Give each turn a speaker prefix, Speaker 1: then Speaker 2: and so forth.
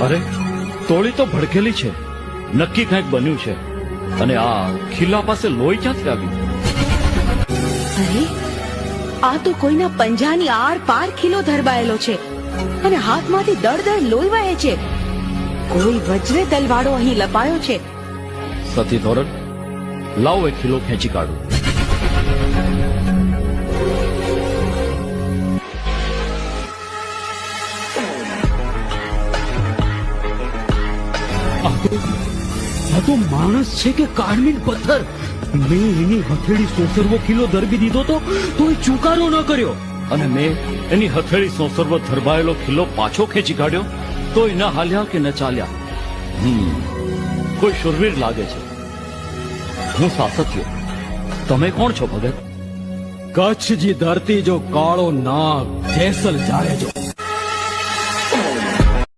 Speaker 1: અરે તોળી તો ભડકેલી છે, નક્કી કંઈક બન્યું છે. અને આ ખીલા પાસે લોહી ક્યાંથી આવ્યું?
Speaker 2: અરે આ તો કોઈના પંજાની આર પાર ખીલો ધરબાયેલો છે અને હાથમાંથી દળદળ લોહી વહે છે. કોઈ વજ્રે તલવાળો અહીં લપાયો છે.
Speaker 1: સતી ધોરણ, લાવો એક ખીલો ખેંચી કાઢું.
Speaker 3: આ તો માણસ છે કે કાળમીન પથ્થર? મેં એની હથેળી સોસરવો કિલો દરબી દીધો તો એ ચુકારો ન કર્યો,
Speaker 1: અને મેં એની હથેળી સોસરવો ધરબાયેલો ખીલો પાછો ખેંચી કાઢ્યો તોય ન હાલ્યા કે ન ચાલ્યા. કોઈ શુરવીર લાગે છે. હું સાસત્યો. તમે કોણ છો ભગત?
Speaker 3: કચ્છ જી ધરતી જો કાળો નાગ જેસલ જાડેજો.